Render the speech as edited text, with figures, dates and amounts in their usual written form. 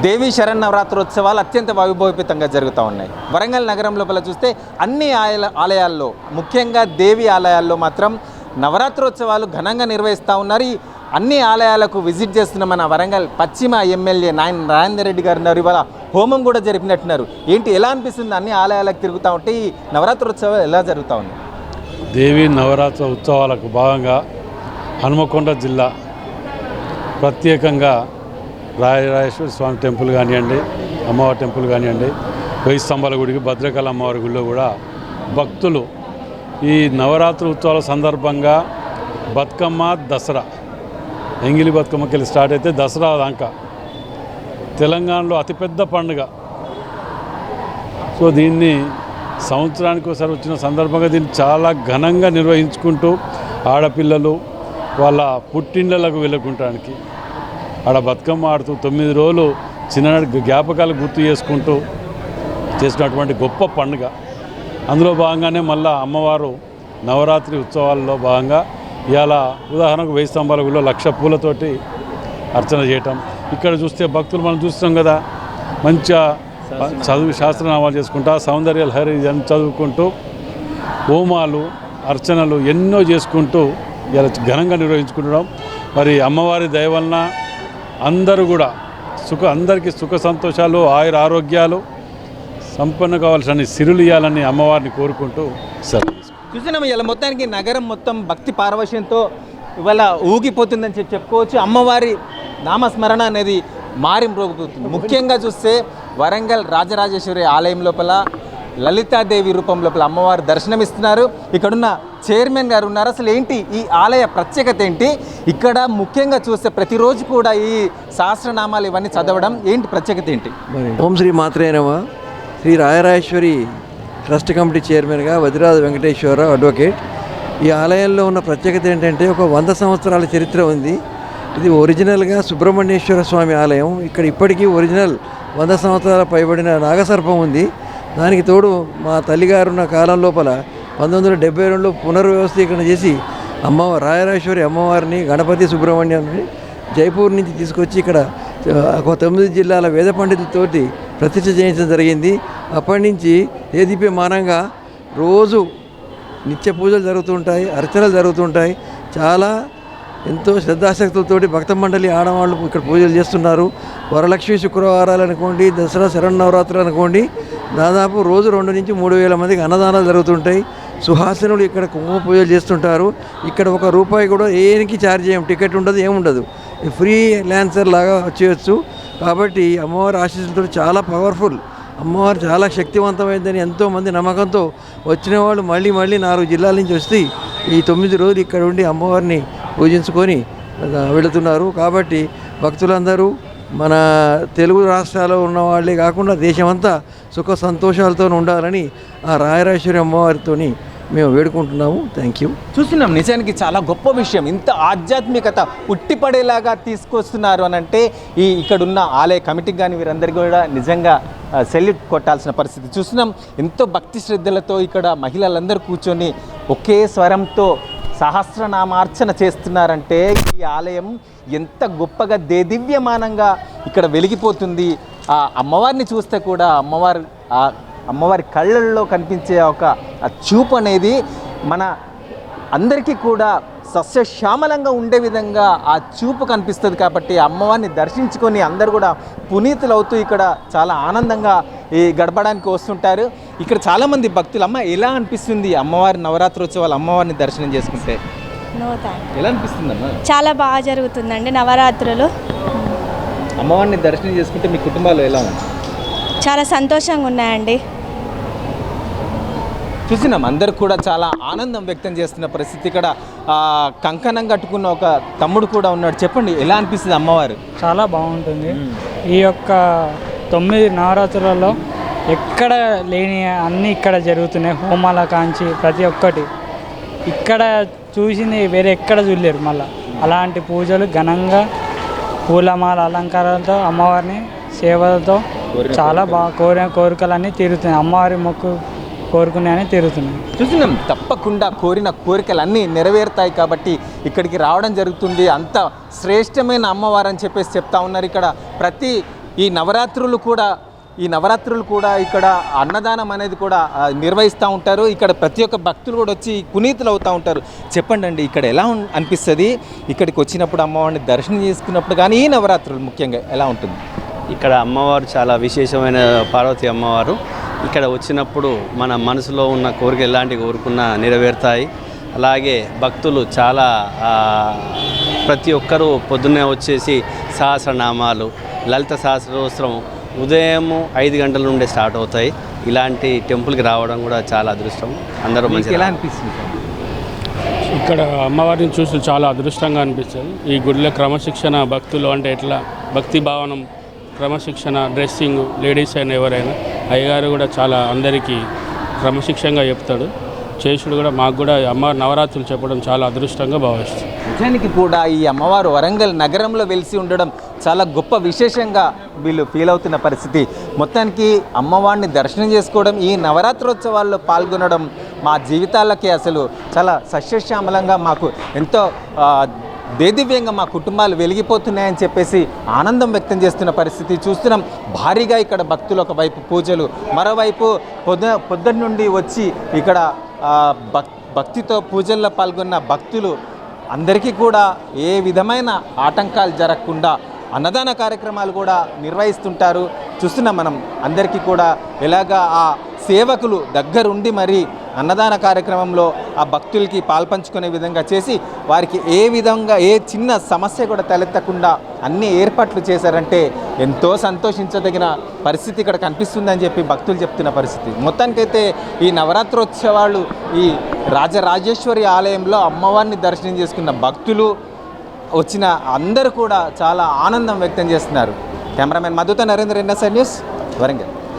దేవీ శరన్నవరాత్రోత్సవాలు అత్యంత వైభవోపేతంగా జరుగుతూ ఉన్నాయి. వరంగల్ నగరం లోపల చూస్తే అన్ని ఆలయాల్లో ముఖ్యంగా దేవి ఆలయాల్లో మాత్రం నవరాత్రోత్సవాలు ఘనంగా నిర్వహిస్తూ ఉన్నారు. ఈ అన్ని ఆలయాలకు విజిట్ చేస్తున్న మన వరంగల్ పశ్చిమ ఎమ్మెల్యే రాజేందర్ రెడ్డి గారు ఉన్నారు. ఇవాళ హోమం కూడా జరిపినట్టున్నారు. ఏంటి ఎలా అనిపిస్తుంది అన్ని ఆలయాలకు తిరుగుతూ ఉంటే ఈ నవరాత్రోత్సవాలు ఎలా జరుగుతూ ఉన్నాయి? దేవి నవరాత్రి ఉత్సవాలకు భాగంగా హనుమకొండ జిల్లా ప్రత్యేకంగా రాజరాజేశ్వర స్వామి టెంపుల్ కానివ్వండి, అమ్మవారి టెంపుల్ కానివ్వండి, 1000 స్తంభాల గుడికి, భద్రకాళి అమ్మవారి గుడిలో కూడా భక్తులు ఈ నవరాత్రి ఉత్సవాల సందర్భంగా బతుకమ్మ, దసరా, ఎంగిలి బతుకమ్మకి వెళ్ళి స్టార్ట్ అయితే దసరా దాకా తెలంగాణలో అతిపెద్ద పండుగ. సో దీన్ని సంవత్సరానికి ఒకసారి వచ్చిన సందర్భంగా దీన్ని చాలా ఘనంగా నిర్వహించుకుంటూ ఆడపిల్లలు వాళ్ళ పుట్టిండ్లకు వెళ్ళకుంటానికి ఆడ బతుకమ్మ ఆడుతూ 9 రోజులు చిన్ననాటి జ్ఞాపకాలు గుర్తు చేసుకుంటూ చేసినటువంటి గొప్ప పండుగ. అందులో భాగంగానే మళ్ళా అమ్మవారు నవరాత్రి ఉత్సవాల్లో భాగంగా ఇవాళ ఉదాహరణకు 1000 స్తంభాల గుడిలో 1,00,000 పూలతోటి అర్చన చేయటం. ఇక్కడ చూస్తే భక్తులు మనం చూస్తున్నాం కదా, మంచిగా శాస్త్రనామాలు చేసుకుంటా సౌందర్య లహరి చదువుకుంటూ హోమాలు, అర్చనలు ఎన్నో చేసుకుంటూ ఇలా ఘనంగా నిర్వహించుకుంటున్నాం. మరి అమ్మవారి దయ వలన అందరూ కూడా అందరికీ సుఖ సంతోషాలు, ఆయుర ఆరోగ్యాలు, సంపన్న కావాల్సిన సిరులు ఇవ్వాలని అమ్మవారిని కోరుకుంటూ చూసినాము. ఇలా మొత్తానికి నగరం మొత్తం భక్తి పారవశ్యంతో ఇవాళ ఊగిపోతుందని చెప్పుకోవచ్చు. అమ్మవారి నామస్మరణ అనేది మారింప్రోగిపోతుంది. ముఖ్యంగా చూస్తే వరంగల్ రాజరాజేశ్వరి ఆలయం లోపల లలితాదేవి రూపం లోపల అమ్మవారు దర్శనమిస్తున్నారు. ఇక్కడున్న చైర్మన్ గారు ఉన్నారు. అసలు ఏంటి ఈ ఆలయ ప్రత్యేకత ఏంటి? ఇక్కడ ముఖ్యంగా చూస్తే ప్రతిరోజు కూడా ఈ సహస్రనామాలు ఇవన్నీ చదవడం ఏంటి ప్రత్యేకత ఏంటి? ఓం శ్రీ మాత్రే నమః. శ్రీ రాజరాజేశ్వరి ట్రస్ట్ కమిటీ చైర్మన్గా వదిరాజు వెంకటేశ్వరరావు అడ్వకేట్. ఈ ఆలయంలో ఉన్న ప్రత్యేకత ఏంటంటే ఒక 100 సంవత్సరాల చరిత్ర ఉంది. ఇది ఒరిజినల్గా సుబ్రహ్మణ్యేశ్వర స్వామి ఆలయం. ఇక్కడ ఇప్పటికీ ఒరిజినల్ 100 సంవత్సరాల పైబడిన నాగసర్పం ఉంది. దానికి తోడు మా తల్లిగారున్న కాలం లోపల 1972లో పునర్వ్యవస్థీకరణ చేసి రాజరాజేశ్వరి అమ్మవారిని, గణపతి సుబ్రహ్మణ్యాన్ని జైపూర్ నుంచి తీసుకొచ్చి ఇక్కడ ఒక 9 జిల్లాల వేద పండితులతోటి ప్రతిష్ఠ చేయించడం జరిగింది. అప్పటి నుంచి దేదీప్యమానంగా రోజు నిత్య పూజలు జరుగుతుంటాయి, అర్చనలు జరుగుతుంటాయి. చాలా ఎంతో శ్రద్ధాశక్తులతోటి భక్త మండలి ఆడవాళ్ళు ఇక్కడ పూజలు చేస్తున్నారు. వరలక్ష్మి శుక్రవారాలు అనుకోండి, దసరా శరన్నవరాత్రులు అనుకోండి, దాదాపు రోజు 2 నుంచి 3,000 మందికి అన్నదానాలు జరుగుతుంటాయి. సుహాసినులు ఇక్కడ కుంకుమ పూజలు చేస్తుంటారు. ఇక్కడ ₹1 కూడా ఏనికి ఛార్జ్ చేయం, టికెట్ ఉండదు, ఏముండదు, ఫ్రీ ల్యాన్సర్ లాగా వచ్చేయచ్చు. కాబట్టి అమ్మవారి ఆశీస్సులతో చాలా పవర్ఫుల్, అమ్మవారు చాలా శక్తివంతమైందని ఎంతోమంది నమ్మకంతో వచ్చిన వాళ్ళు మళ్ళీ 4 జిల్లాల నుంచి వస్తే ఈ 9 రోజులు ఇక్కడ ఉండి అమ్మవారిని పూజించుకొని వెళుతున్నారు. కాబట్టి భక్తులందరూ మన తెలుగు రాష్ట్రాల్లో ఉన్న వాళ్ళే కాకుండా దేశమంతా సుఖ సంతోషాలతో ఉండాలని ఆ రాజరాజేశ్వరి అమ్మవారితోని మేము వేడుకుంటున్నాము. Thank you. చూస్తున్నాం, నిజానికి చాలా గొప్ప విషయం. ఇంత ఆధ్యాత్మికత ఉట్టిపడేలాగా తీసుకొస్తున్నారు అని అంటే ఇక్కడున్న ఆలయ కమిటీకి కానీ వీరందరికీ కూడా నిజంగా సెల్యూట్ కొట్టాల్సిన పరిస్థితి. చూస్తున్నాం, ఎంతో భక్తి శ్రద్ధలతో ఇక్కడ మహిళలందరూ కూర్చొని ఒకే స్వరంతో సహస్రనామార్చన చేస్తున్నారంటే ఈ ఆలయం ఎంత గొప్పగా దేదివ్యమానంగా ఇక్కడ వెలిగిపోతుంది. ఆ అమ్మవారిని చూస్తే కూడా అమ్మవారి కళ్ళల్లో కనిపించే ఒక చూపు అనేది మన అందరికీ కూడా సస్యశ్యామలంగా ఉండే విధంగా ఆ చూపు కనిపిస్తుంది. కాబట్టి అమ్మవారిని దర్శించుకొని అందరూ కూడా పునీతులు అవుతూ ఇక్కడ చాలా ఆనందంగా గడపడానికి వస్తుంటారు. ఇక్కడ చాలామంది భక్తులు. అమ్మ, ఎలా అనిపిస్తుంది అమ్మవారి నవరాత్రోత్సవాలు అమ్మవారిని దర్శనం చేసుకుంటే? ఎలా అనిపిస్తుంది అమ్మ? చాలా బాగా జరుగుతుందండి నవరాత్రులు. అమ్మవారిని దర్శనం చేసుకుంటే మీ కుటుంబాలు ఎలా ఉంది? చాలా సంతోషంగా ఉన్నాయండి. చూసినాం, అందరు కూడా చాలా ఆనందం వ్యక్తం చేస్తున్న పరిస్థితి. ఇక్కడ కంకణం కట్టుకున్న ఒక తమ్ముడు కూడా ఉన్నాడు. చెప్పండి, ఎలా అనిపిస్తుంది అమ్మవారు? చాలా బాగుంటుంది. ఈ యొక్క 9 నవరాత్రులలో ఎక్కడ లేని అన్నీ ఇక్కడ జరుగుతున్నాయి. హోమాల కాంచి ప్రతి ఒక్కటి ఇక్కడ చూసింది వేరే ఎక్కడ చూడలేరు. మళ్ళీ అలాంటి పూజలు ఘనంగా పూలమాల అలంకారాలతో అమ్మవారిని సేవలతో చాలా బాగా కోరికలన్నీ తీరుతున్నాయి. అమ్మవారి మొక్కు కోరుకునే తీరుతున్నాయి. చూసినాం, తప్పకుండా కోరిన కోరికలన్నీ నెరవేరుతాయి. కాబట్టి ఇక్కడికి రావడం జరుగుతుంది. అంత శ్రేష్టమైన అమ్మవారు అని చెప్పేసి చెప్తా ఉన్నారు. ఇక్కడ ప్రతి ఈ నవరాత్రులు కూడా ఇక్కడ అన్నదానం అనేది కూడా నిర్వహిస్తూ ఉంటారు. ఇక్కడ ప్రతి ఒక్క భక్తులు కూడా వచ్చి పునీతులు అవుతూ ఉంటారు. చెప్పండి అండి, ఇక్కడ ఎలా అనిపిస్తుంది ఇక్కడికి వచ్చినప్పుడు, అమ్మవారిని దర్శనం చేసుకున్నప్పుడు కానీ ఈ నవరాత్రులు ముఖ్యంగా ఎలా ఉంటుంది? ఇక్కడ అమ్మవారు చాలా విశేషమైన పార్వతీ అమ్మవారు. ఇక్కడ వచ్చినప్పుడు మన మనసులో ఉన్న కోరిక ఎలాంటి కోరుకున్నా నెరవేరుతాయి. అలాగే భక్తులు చాలా ప్రతి ఒక్కరూ పొద్దున్నే వచ్చేసి సహస్రనామాలు, లలిత సహస్రోత్సవం ఉదయం 5 గంటల నుండే స్టార్ట్ అవుతాయి. ఇలాంటి టెంపుల్కి రావడం కూడా చాలా అదృష్టం. అందరూ మంచిగా ఎలా అనిపిస్తుంది? ఇక్కడ అమ్మవారిని చూసి చాలా అదృష్టంగా అనిపిస్తుంది. ఈ గుడిలో క్రమశిక్షణ, భక్తులు అంటే ఎట్లా భక్తి భావనం, క్రమశిక్షణ, డ్రెస్సింగ్, లేడీస్ అయినా ఎవరైనా, అయ్యగారు కూడా చాలా అందరికీ క్రమశిక్షణగా చెప్తాడు. చేసుడు కూడా మాకు కూడా అమ్మ నవరాత్రులు చెప్పడం చాలా అదృష్టంగా భావిస్తుంది. నిజానికి కూడా ఈ అమ్మవారు వరంగల్ నగరంలో వెలిసి ఉండడం చాలా గొప్ప విశేషంగా వీళ్ళు ఫీల్ అవుతున్న పరిస్థితి. మొత్తానికి అమ్మవారిని దర్శనం చేసుకోవడం, ఈ నవరాత్రోత్సవాల్లో పాల్గొనడం మా జీవితాలకి అసలు చాలా సస్యశ్యామలంగా, మాకు ఎంతో దేదివ్యంగా మా కుటుంబాలు వెలిగిపోతున్నాయని చెప్పేసి ఆనందం వ్యక్తం చేస్తున్న పరిస్థితి చూస్తున్నాం. భారీగా ఇక్కడ భక్తులు ఒకవైపు పూజలు, మరోవైపు పొద్దున్న నుండి వచ్చి ఇక్కడ భక్తితో పూజల్లో పాల్గొన్న భక్తులు అందరికీ కూడా ఏ విధమైన ఆటంకాలు జరగకుండా అన్నదాన కార్యక్రమాలు కూడా నిర్వహిస్తుంటారు. చూస్తున్నాం మనం. అందరికీ కూడా ఎలాగా ఆ సేవకులు దగ్గరుండి మరి అన్నదాన కార్యక్రమంలో ఆ భక్తులకి పాల్పంచుకునే విధంగా చేసి వారికి ఏ విధంగా ఏ చిన్న సమస్య కూడా తలెత్తకుండా అన్ని ఏర్పాట్లు చేశారంటే ఎంతో సంతోషించదగిన పరిస్థితి ఇక్కడ కనిపిస్తుందని చెప్పి భక్తులు చెప్తున్న పరిస్థితి. మొత్తానికైతే ఈ నవరాత్రోత్సవాలు ఈ రాజరాజేశ్వరి ఆలయంలో అమ్మవారిని దర్శనం చేసుకున్న భక్తులు, వచ్చిన అందరూ కూడా చాలా ఆనందం వ్యక్తం చేస్తున్నారు. కెమెరామెన్ మధుతో నరేంద్ర, NSI న్యూస్, వరంగల్.